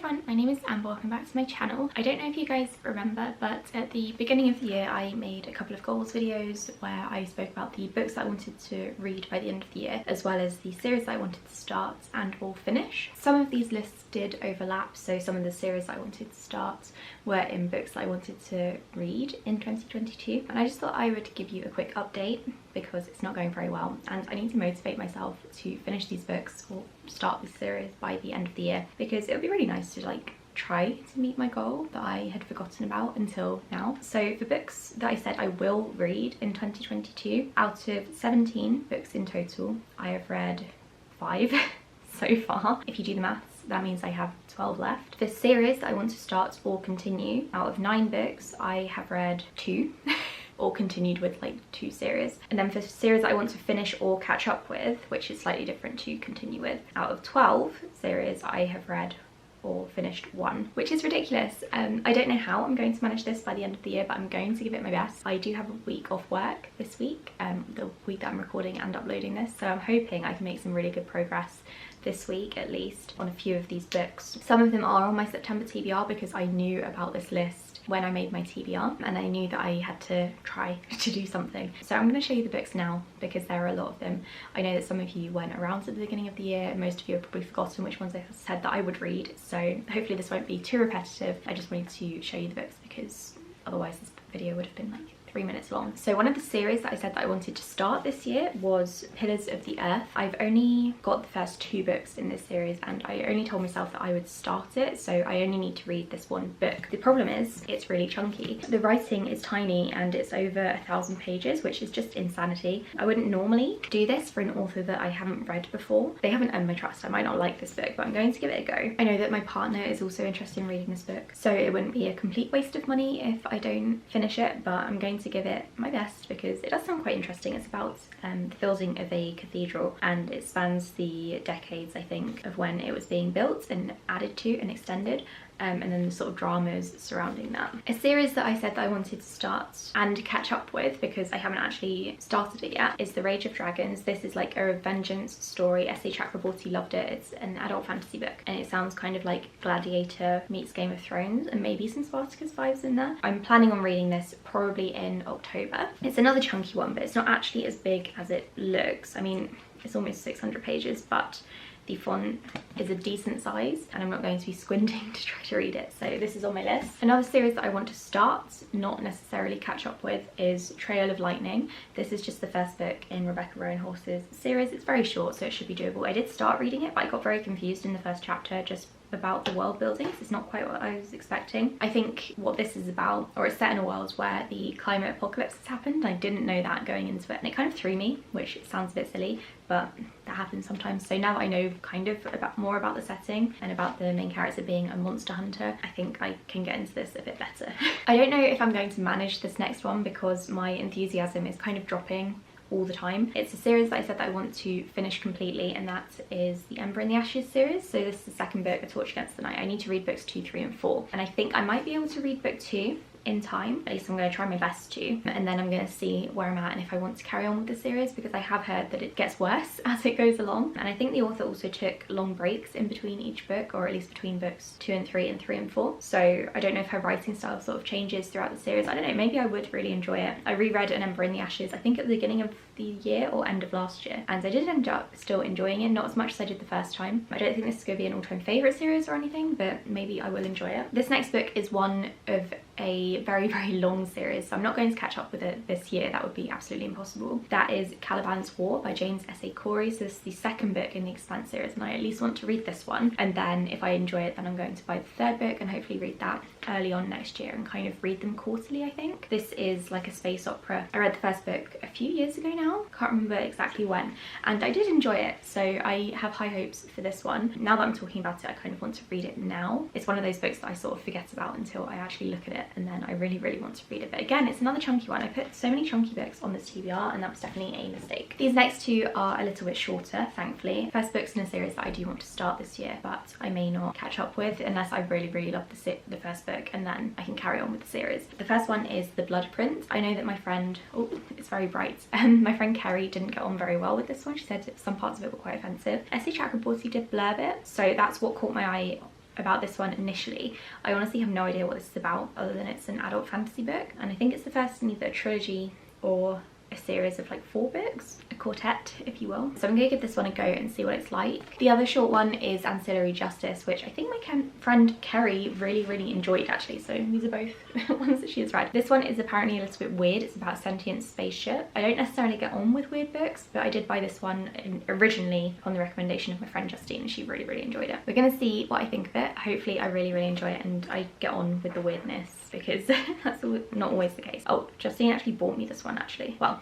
everyone, my name is Amber, welcome back to my channel. I don't know if you guys remember, but at the beginning of the year I made a couple of goals videos where I spoke about the books that I wanted to read by the end of the year, as well as the series that I wanted to start and or finish. Some of these lists did overlap, so some of the series that I wanted to start were in books that I wanted to read in 2022, and I just thought I would give you a quick update because it's not going very well and I need to motivate myself to finish these books or start this series by the end of the year, because it would be really nice to try to meet my goal that I had forgotten about until now. So the books that I said I will read in 2022, out of 17 books in total, I have read 5 so far. If you do the maths, that means I have 12 left. The series that I want to start or continue, out of 9 books, I have read 2 or continued with 2 series. And then for series that I want to finish or catch up with, which is slightly different to continue with, out of 12 series I have read or finished 1, which is ridiculous. I don't know how I'm going to manage this by the end of the year, but I'm going to give it my best. I do have a week off work this week, the week that I'm recording and uploading this, so I'm hoping I can make some really good progress this week at least on a few of these books. Some of them are on my September TBR because I knew about this list when I made my TBR and I knew that I had to try to do something. So I'm going to show you the books now because there are a lot of them. I know that some of you weren't around at the beginning of the year and most of you have probably forgotten which ones I said that I would read, so hopefully this won't be too repetitive. I just wanted to show you the books because otherwise this video would have been 3 minutes long. So one of the series that I said that I wanted to start this year was Pillars of the Earth. I've only got the first 2 books in this series and I only told myself that I would start it, so I only need to read this one book. The problem is it's really chunky. The writing is tiny and it's over 1,000 pages, which is just insanity. I wouldn't normally do this for an author that I haven't read before. They haven't earned my trust. I might not like this book, but I'm going to give it a go. I know that my partner is also interested in reading this book, so it wouldn't be a complete waste of money if I don't finish it, but I'm going to give it my best because it does sound quite interesting. It's about the building of a cathedral and it spans the decades, I think, of when it was being built and added to and extended. And then the sort of dramas surrounding that. A series that I said that I wanted to start and catch up with because I haven't actually started it yet is The Rage of Dragons. This is like a vengeance story. S.A. Chakraborty loved it. It's an adult fantasy book and it sounds kind of like Gladiator meets Game of Thrones and maybe some Spartacus vibes in there. I'm planning on reading this probably in October. It's another chunky one, but it's not actually as big as it looks. I mean, it's almost 600 pages, but the font is a decent size and I'm not going to be squinting to try to read it, so this is on my list. Another series that I want to start, not necessarily catch up with, is Trail of Lightning. This is just the first book in Rebecca Roanhorse's series. It's very short, so it should be doable. I did start reading it, but I got very confused in the first chapter just about the world building. It's not quite what I was expecting. I think what this is about, or it's set in a world where the climate apocalypse has happened. I didn't know that going into it and it kind of threw me, which sounds a bit silly, but that happens sometimes. So now that I know kind of more about the setting and about the main character being a monster hunter, I think I can get into this a bit better. I don't know if I'm going to manage this next one because my enthusiasm is kind of dropping all the time. It's a series that I said that I want to finish completely, and that is the Ember and the Ashes series. So this is the second book, A Torch Against the Night. I need to read books 2, 3 and 4, and I think I might be able to read book 2 in time. At least I'm going to try my best to, and then I'm going to see where I'm at and if I want to carry on with the series, because I have heard that it gets worse as it goes along. And I think the author also took long breaks in between each book, or at least between books 2 and 3 and 3 and 4. So I don't know if her writing style sort of changes throughout the series. I don't know, maybe I would really enjoy it. I reread An Ember in the Ashes, I think at the beginning of the year or end of last year, and I did end up still enjoying it, not as much as I did the first time. I don't think this is going to be an all-time favourite series or anything, but maybe I will enjoy it. This next book is one of a very, very long series, so I'm not going to catch up with it this year. That would be absolutely impossible. That is Caliban's War by James S.A. Corey. So this is the second book in the Expanse series, and I at least want to read this one, and then if I enjoy it, then I'm going to buy the third book and hopefully read that early on next year and kind of read them quarterly, I think. This is like a space opera. I read the first book a few years ago now, can't remember exactly when, and I did enjoy it, so I have high hopes for this one. Now that I'm talking about it, I kind of want to read it now. It's one of those books that I sort of forget about until I actually look at it, and then I really want to read it. But again, it's another chunky one. I put so many chunky books on this TBR and that was definitely a mistake. These next 2 are a little bit shorter, thankfully. First books in a series that I do want to start this year, but I may not catch up with unless I really love the first book, and then I can carry on with the series. The first one is The Blood Prince. I know that my friend, oh, it's very bright, my friend Kerry didn't get on very well with this one. She said some parts of it were quite offensive. S.A. Chakraborty did blurb it, so that's what caught my eye about this one initially, I honestly have no idea what this is about other than it's an adult fantasy book, and I think it's the first in either a trilogy or a series of like 4 books, a quartet if you will. So I'm gonna give this one a go and see what it's like. The other short one is Ancillary Justice, which I think my friend Kerry really enjoyed actually, so these are both ones that she has read. This one is apparently a little bit weird. It's about a sentient spaceship. I don't necessarily get on with weird books, but I did buy this one originally on the recommendation of my friend Justine, and she really enjoyed it. We're gonna see what I think of it. Hopefully I really enjoy it and I get on with the weirdness, because that's not always the case. Oh, Justine actually bought me this one actually. Well,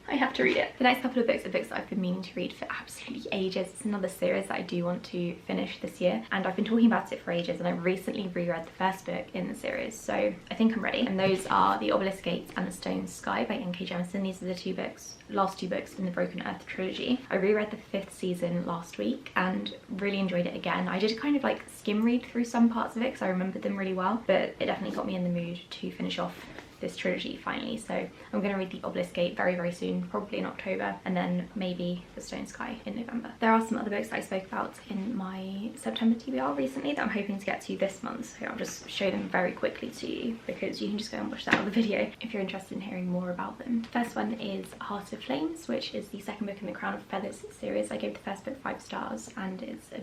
I have to read it. The next couple of books are books that I've been meaning to read for absolutely ages. It's another series that I do want to finish this year, and I've been talking about it for ages, and I recently reread the first book in the series, so I think I'm ready. And those are The Obelisk Gates and The Stone Sky by N.K. Jemisin. These are the last two books in the Broken Earth trilogy. I reread the 5th season last week and really enjoyed it again. I did kind of like skim read through some parts of it because I remembered them really well, but it definitely got me in the mood to finish off this trilogy finally. So I'm going to read The Obelisk Gate very soon, probably in October, and then maybe The Stone Sky in November. There are some other books that I spoke about in my September TBR recently that I'm hoping to get to this month, so I'll just show them very quickly to you because you can just go and watch that other video if you're interested in hearing more about them. The first one is Heart of Flames, which is the second book in the Crown of Feathers series. I gave the first book 5 stars, and it's a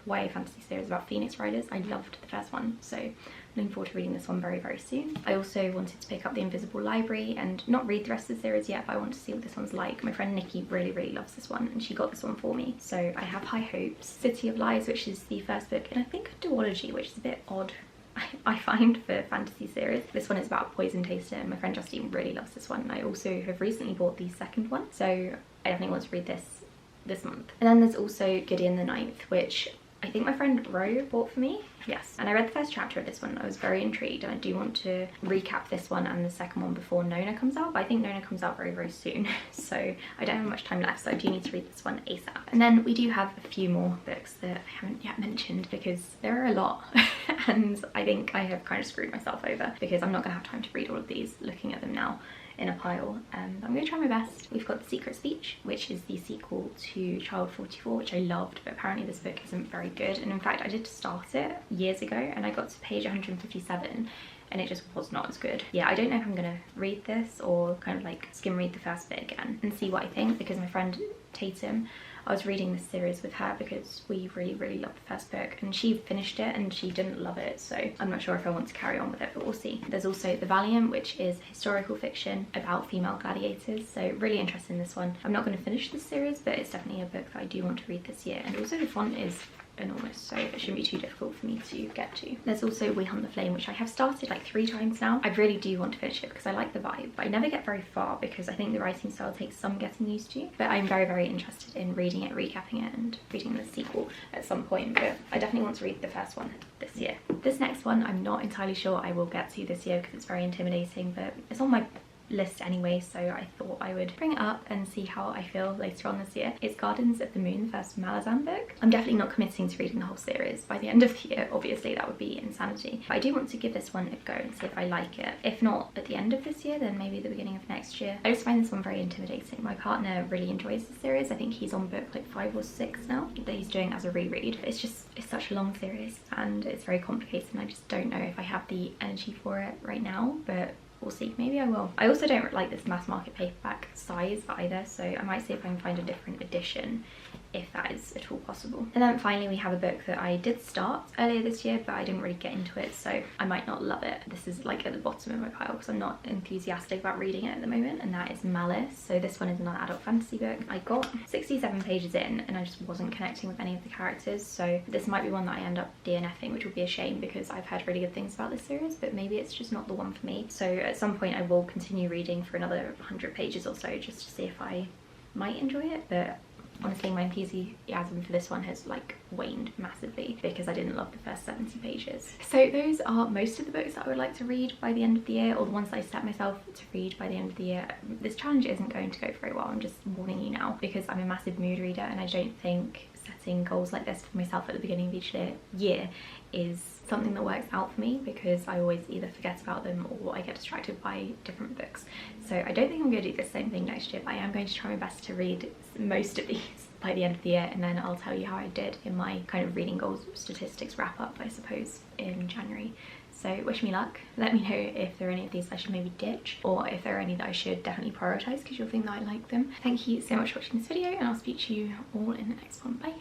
YA fantasy series about Phoenix Riders. I loved the first one, so looking forward to reading this one very soon. I also wanted to pick up The Invisible Library and not read the rest of the series yet, but I want to see what this one's like. My friend Nikki really loves this one, and she got this one for me, so I have high hopes. City of Lies, which is the first book in I think a duology, which is a bit odd I find for fantasy series. This one is about a poison taster, and my friend Justine really loves this one. I also have recently bought the second one, so I definitely want to read this month. And then there's also Gideon the Ninth, which I think my friend Ro bought for me. Yes, and I read the first chapter of this one. I was very intrigued, and I do want to recap this one and the second one before Nona comes out, but I think Nona comes out very soon, so I don't have much time left, so I do need to read this one ASAP. And then we do have a few more books that I haven't yet mentioned because there are a lot and I think I have kind of screwed myself over because I'm not going to have time to read all of these looking at them now in a pile. I'm going to try my best. We've got The Secret Speech, which is the sequel to Child 44, which I loved, but apparently this book isn't very good, and in fact I did start it years ago and I got to page 157 and it just was not as good. Yeah, I don't know if I'm gonna read this or kind of like skim read the first bit again and see what I think, because my friend Tatum, I was reading this series with her because we really loved the first book, and she finished it and she didn't love it, so I'm not sure if I want to carry on with it, but we'll see. There's also The Valium, which is historical fiction about female gladiators, so really interested in this one. I'm not going to finish this series, but it's definitely a book that I do want to read this year, and also the font is enormous, so it shouldn't be too difficult for me to get to. There's also We Hunt the Flame, which I have started like 3 times now. I really do want to finish it because I like the vibe, but I never get very far because I think the writing style takes some getting used to, but I'm very interested in reading it, recapping it, and reading the sequel at some point, but I definitely want to read the first one this year. This next one I'm not entirely sure I will get to this year because it's very intimidating, but it's on my list anyway, so I thought I would bring it up and see how I feel later on this year. It's Gardens of the Moon, the first Malice book. I'm definitely not committing to reading the whole series by the end of the year, obviously that would be insanity, but I do want to give this one a go and see if I like it. If not at the end of this year, then maybe the beginning of next year. I just find this one very intimidating. My partner really enjoys the series. I think he's on book like 5 or 6 now that he's doing as a reread. It's such a long series and it's very complicated, and I just don't know if I have the energy for it right now, but we'll see, maybe I will. I also don't like this mass market paperback size either, so I might see if I can find a different edition if that is at all possible. And then finally we have a book that I did start earlier this year, but I didn't really get into it, so I might not love it. This is like at the bottom of my pile because I'm not enthusiastic about reading it at the moment, and that is Malice. So this one is another adult fantasy book. I got 67 pages in and I just wasn't connecting with any of the characters, so this might be one that I end up DNFing, which would be a shame because I've heard really good things about this series, but maybe it's just not the one for me. So at some point I will continue reading for another 100 pages or so just to see if I might enjoy it, but honestly my enthusiasm for this one has like waned massively because I didn't love the first 70 pages. So those are most of the books that I would like to read by the end of the year, or the ones that I set myself to read by the end of the year. This challenge isn't going to go very well, I'm just warning you now, because I'm a massive mood reader and I don't think setting goals like this for myself at the beginning of each year is something that works out for me, because I always either forget about them or I get distracted by different books. So I don't think I'm going to do the same thing next year, but I am going to try my best to read most of these by the end of the year, and then I'll tell you how I did in my kind of reading goals statistics wrap up, I suppose, in January. So wish me luck. Let me know if there are any of these I should maybe ditch, or if there are any that I should definitely prioritise because you'll think that I like them. Thank you so much for watching this video, and I'll speak to you all in the next one. Bye.